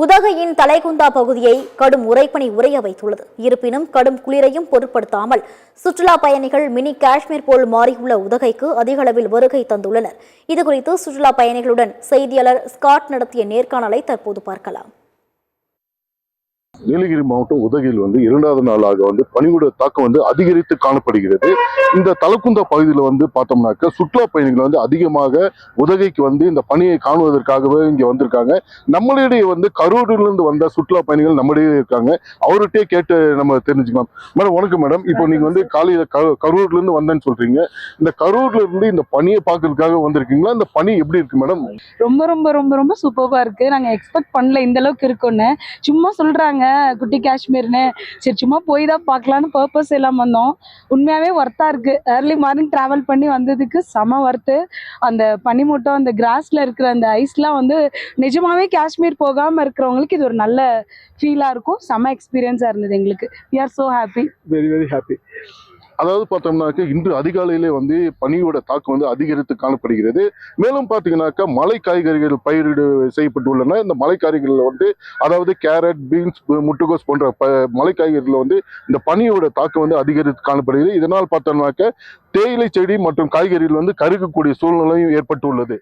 உதகையின் தலைகுந்தா பகுதியை கடும் உறைபனி உறைய வைத்துள்ளது. இருப்பினும் கடும் குளிரையும் பொருட்படுத்தாமல் சுற்றுலா பயணிகள் மினி காஷ்மீர் போல் மாறியுள்ள உதகைக்கு அதிக அளவில் வருகை தந்துள்ளனர். இதுகுறித்து சுற்றுலா பயணிகளுடன் செய்தியாளர் ஸ்காட் நடத்திய நேர்காணலை தற்போது பார்க்கலாம். நீலகிரி மாவட்டம் உதகையில் இரண்டாவது நாளாக பனியோட தாக்கம் அதிகரித்து காணப்படுகிறது. இந்த தலக்குந்தா பகுதியில் பார்த்தோம்னாக்க சுற்றுலா பயணிகள் அதிகமாக உதகைக்கு இந்த பனியை காணுவதற்காகவே இங்க வந்திருக்காங்க. நம்மளிடையே கரூரிலிருந்து வந்த சுற்றுலா பயணிகள் நம்மிடையே இருக்காங்க. அவர்கிட்டயே கேட்டு நம்ம தெரிஞ்சுக்கலாம். மேடம் வணக்கம் மேடம். இப்போ நீங்க காலையில கரூர்ல இருந்து வந்தேன்னு சொல்றீங்க. இந்த கரூர்ல இருந்து இந்த பனியை பார்க்கறதுக்காக வந்திருக்கீங்களா? இந்த பனி எப்படி இருக்கு மேடம்? ரொம்ப ரொம்ப ரொம்ப ரொம்ப சூப்பரா இருக்கு. நாங்க எக்ஸ்பெக்ட் பண்ணல இந்த அளவுக்கு இருக்கும்னு. சும்மா சொல்றாங்க குட்டி காஷ்மீர்னு. சரி சும்மா போய் தான் பார்க்கலான்னு பர்பஸ் எல்லாம் வந்தோம். உண்மையாவே ஒர்த்தா இருக்கு. ஏர்லி மார்னிங் டிராவல் பண்ணி வந்ததுக்கு செம ஒர்த்து. அந்த பனிமூட்டம், அந்த கிராஸ்ல இருக்கிற அந்த ஐஸ்லாம் நிஜமாவே காஷ்மீர் போகாம இருக்கிறவங்களுக்கு இது ஒரு நல்ல ஃபீலா இருக்கும். செம எக்ஸ்பீரியன்ஸா இருந்தது எங்களுக்கு. we are so happy. Very very happy. அதாவது பார்த்தோம்னாக்க இன்று அதிகாலையிலே பனியோட தாக்கம் அதிகரித்து காணப்படுகிறது. மேலும் பார்த்தீங்கன்னாக்கா மலை காய்கறிகள் பயிரிடு செய்யப்பட்டுள்ளன. இந்த மலை காய்கறிகளில் அதாவது கேரட், பீன்ஸ், முட்டுகோஸ் போன்ற மலை காய்கறிகள் இந்த பனியோட தாக்கம் அதிகரித்து காணப்படுகிறது. இதனால் பார்த்தோம்னாக்க தேயிலை செடி மற்றும் காய்கறிகள் கருகக்கூடிய சூழ்நிலையும் ஏற்பட்டுள்ளது.